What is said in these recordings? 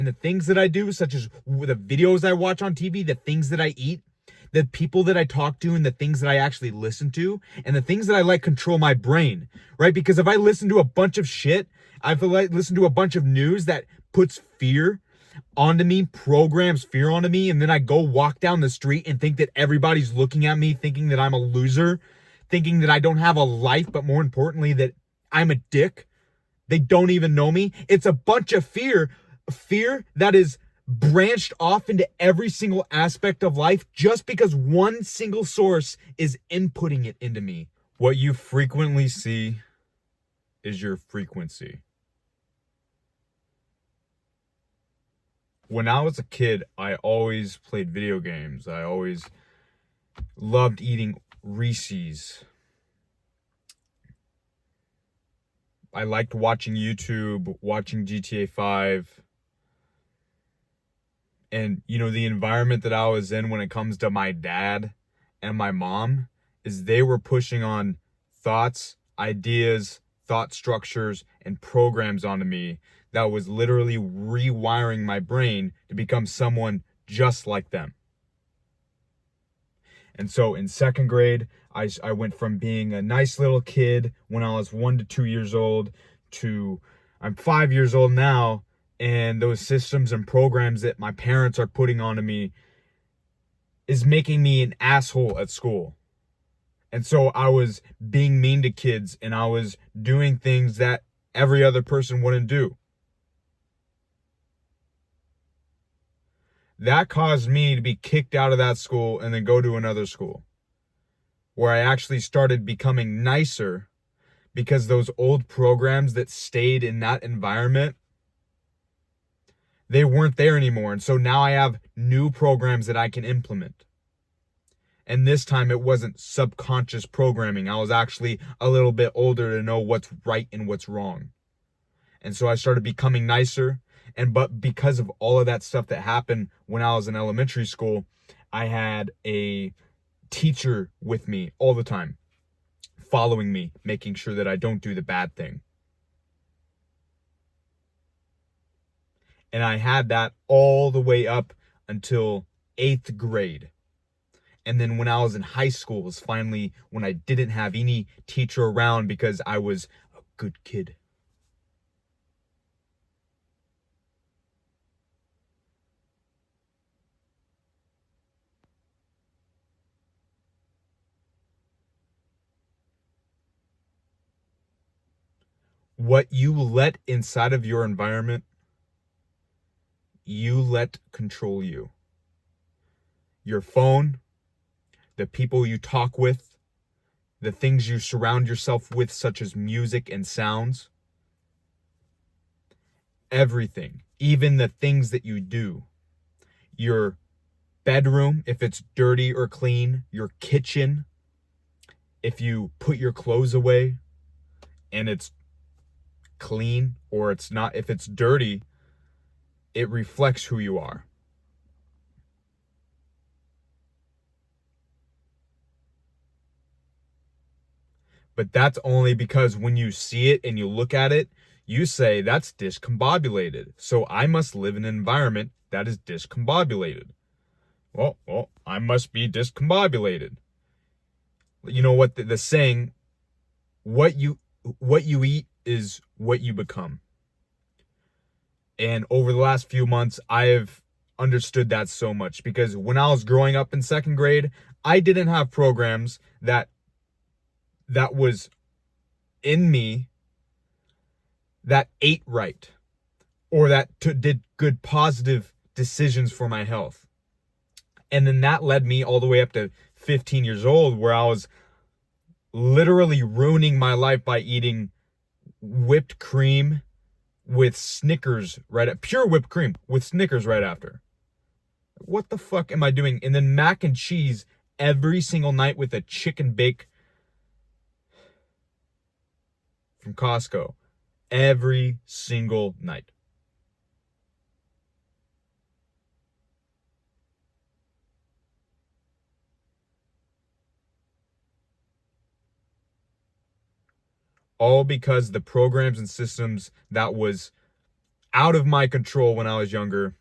And the things that I do, such as the videos I watch on TV, the things that I eat, the people that I talk to, and the things that I actually listen to, and the things that I like control my brain, right? Because if I listen to a bunch of shit, I've listened to a bunch of news that puts fear onto me, programs fear onto me, and then I go walk down the street and think that everybody's looking at me, thinking that I'm a loser, thinking that I don't have a life, but more importantly, that I'm a dick. They don't even know me. It's a bunch of fear that is branched off into every single aspect of life just because one single source is inputting it into me. What you frequently see is your frequency. When I was a kid, I always played video games. I always loved eating Reese's. I liked watching YouTube, watching GTA 5. And, the environment that I was in when it comes to my dad and my mom is they were pushing on thoughts, ideas, thought structures, and programs onto me that was literally rewiring my brain to become someone just like them. And so in second grade, I went from being a nice little kid when I was 1 to 2 years old to I'm 5 years old now, and those systems and programs that my parents are putting onto me is making me an asshole at school. And so I was being mean to kids, and I was doing things that every other person wouldn't do. That caused me to be kicked out of that school and then go to another school where I actually started becoming nicer because those old programs that stayed in that environment, they weren't there anymore. And so now I have new programs that I can implement. And this time it wasn't subconscious programming. I was actually a little bit older to know what's right and what's wrong. And so I started becoming nicer. But because of all of that stuff that happened when I was in elementary school, I had a teacher with me all the time, following me, making sure that I don't do the bad thing. And I had that all the way up until 8th grade. And then when I was in high school was finally when I didn't have any teacher around because I was a good kid. What you let inside of your environment, you let control you. Your phone, the people you talk with, the things you surround yourself with, such as music and sounds, everything, even the things that you do. Your bedroom, if it's dirty or clean, your kitchen, if you put your clothes away and it's clean or it's not, if it's dirty, it reflects who you are. But that's only because when you see it and you look at it, you say that's discombobulated. So I must live in an environment that is discombobulated. Well, I must be discombobulated. You know what the saying, what you eat is what you become. And over the last few months, I have understood that so much because when I was growing up in second grade, I didn't have programs that was in me that ate right or that did good positive decisions for my health. And then that led me all the way up to 15 years old where I was literally ruining my life by eating whipped cream with Snickers pure whipped cream with Snickers right after. What the fuck am I doing? And then mac and cheese every single night with a chicken bake from Costco. Every single night. All because the programs and systems that was out of my control when I was younger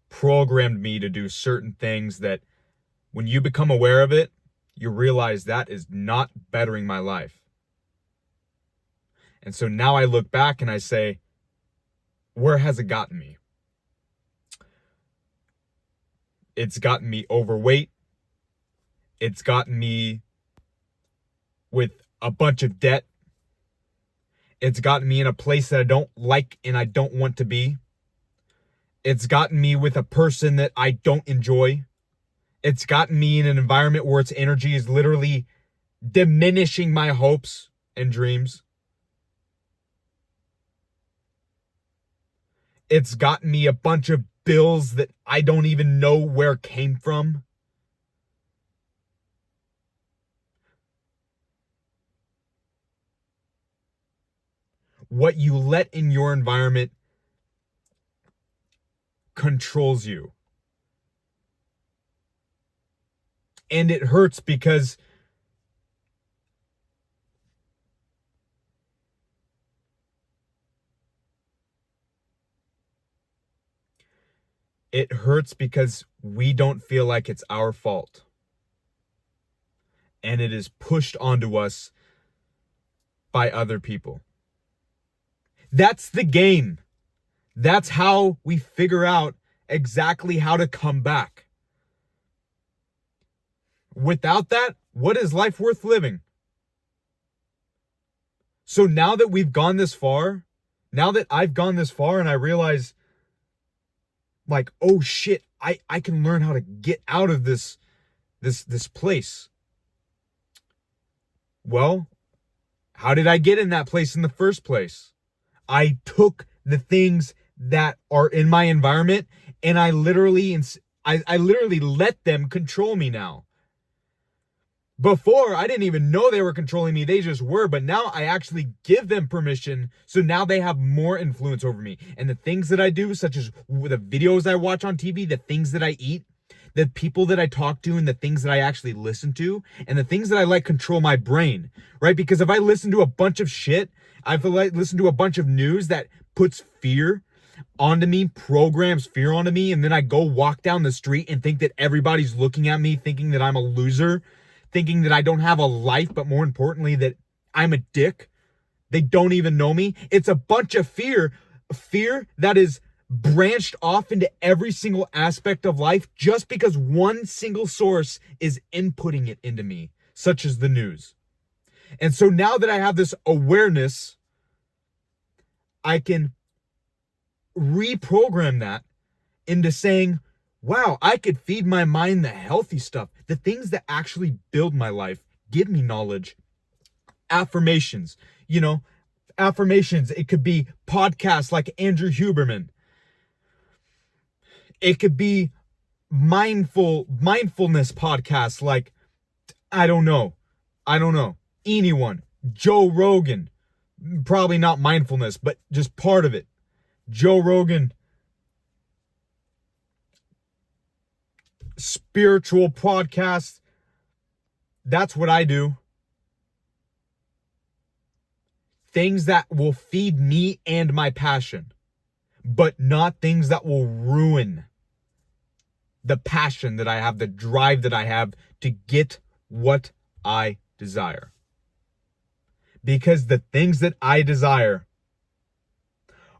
programmed me to do certain things that when you become aware of it, you realize that is not bettering my life. And so now I look back and I say, where has it gotten me? It's gotten me overweight. It's gotten me with a bunch of debt. It's gotten me in a place that I don't like and I don't want to be. It's gotten me with a person that I don't enjoy. It's gotten me in an environment where its energy is literally diminishing my hopes and dreams. It's gotten me a bunch of bills that I don't even know where came from. What you let in your environment controls you. And it hurts because we don't feel like it's our fault. And it is pushed onto us by other people. That's the game. That's how we figure out exactly how to come back. Without that, what is life worth living? So now that we've gone this far, now that I've gone this far and I realize, like, oh shit, I can learn how to get out of this place. Well, how did I get in that place in the first place? I took the things that are in my environment and I literally let them control me now. Before, I didn't even know they were controlling me. They just were. But now I actually give them permission. So now they have more influence over me. And the things that I do, such as the videos I watch on TV, the things that I eat, the people that I talk to, and the things that I actually listen to, and the things that I like control my brain, right? Because if I listen to a bunch of shit, I've listened to a bunch of news that puts fear onto me, programs fear onto me, and then I go walk down the street and think that everybody's looking at me, thinking that I'm a loser, thinking that I don't have a life, but more importantly, that I'm a dick. They don't even know me. It's a bunch of fear that is branched off into every single aspect of life just because one single source is inputting it into me, such as the news. And so now that I have this awareness, I can reprogram that into saying, wow, I could feed my mind the healthy stuff, the things that actually build my life, give me knowledge. Affirmations, affirmations. It could be podcasts like Andrew Huberman. It could be mindfulness podcasts like, I don't know, anyone, Joe Rogan, probably not mindfulness, but just part of it. Joe Rogan, spiritual podcasts. That's what I do. Things that will feed me and my passion, but not things that will ruin the passion that I have, the drive that I have to get what I desire. Because the things that I desire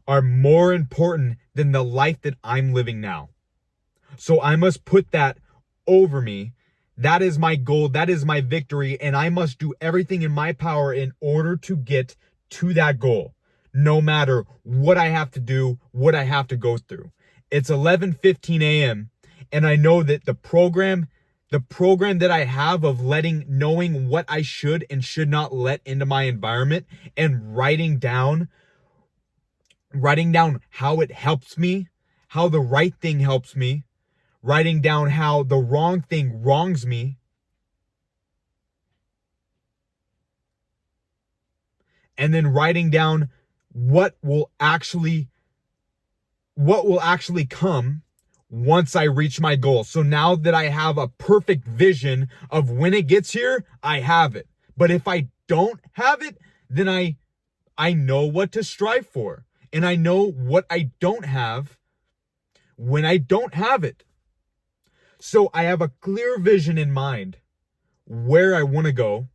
are more important than the life that I'm living now. So I must put that over me. That is my goal. That is my victory. And I must do everything in my power in order to get to that goal, no matter what I have to do, what I have to go through. It's 11:15 a.m. and I know that the program that I have of knowing what I should and should not let into my environment and writing down how it helps me, how the right thing helps me, writing down how the wrong thing wrongs me, and then writing down what will actually come once I reach my goal. So now that I have a perfect vision of when it gets here, I have it. But if I don't have it, then I know what to strive for, and I know what I don't have when I don't have it. So I have a clear vision in mind where I want to go.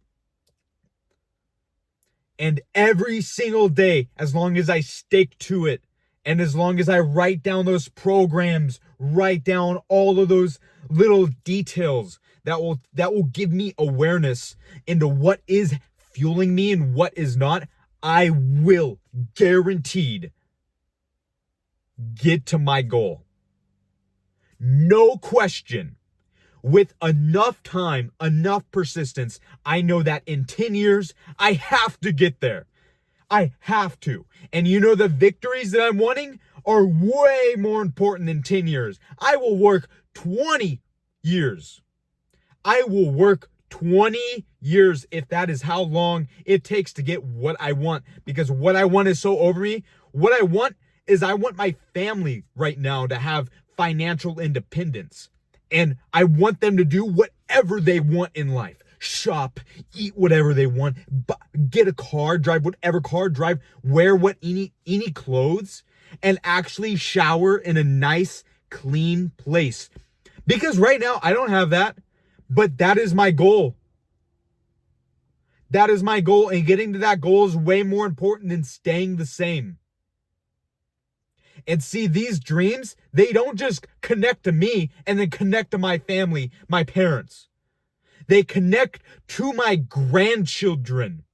And every single day, as long as I stick to it, and as long as I write down those programs, write down all of those little details that will give me awareness into what is fueling me and what is not, I will guaranteed get to my goal. No question. With enough time, enough persistence, I know that in 10 years, I have to get there. I have to. And you know, the victories that I'm wanting are way more important than 10 years. I will work 20 years. I will work 20 years if that is how long it takes to get what I want. Because what I want is so over me. What I want is I want my family right now to have financial independence. And I want them to do whatever they want in life. Shop, eat whatever they want, get a car, drive whatever car, wear any clothes, and actually shower in a nice, clean place. Because right now I don't have that, but that is my goal. That is my goal, and getting to that goal is way more important than staying the same. And see, these dreams, they don't just connect to me and then connect to my family, my parents. They connect to my grandchildren.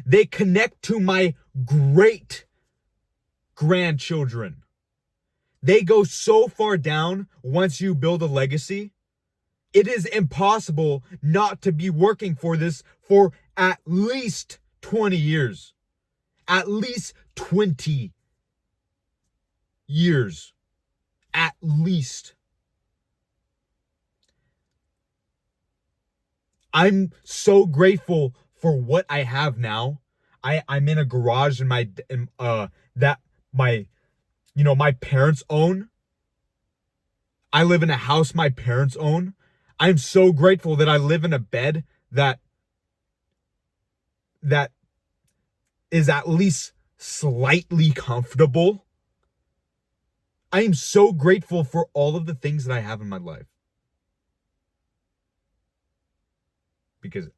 They connect to my great grandchildren. They go so far down once you build a legacy. It is impossible not to be working for this for at least 20 years. At least 20 years. At least. I'm so grateful for what I have now. I'm in a garage in my parents own. I live in a house my parents own. I'm so grateful that I live in a bed that is at least slightly comfortable. I am so grateful for all of the things that I have in my life. Because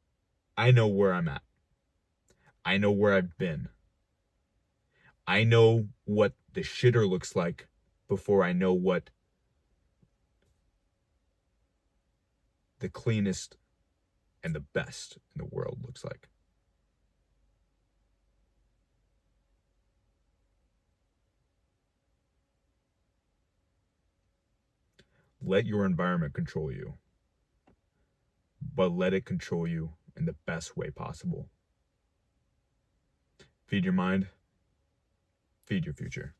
I know where I'm at. I know where I've been. I know what the shitter looks like before I know what the cleanest and the best in the world looks like. Let your environment control you, but let it control you in the best way possible. Feed your mind, feed your future.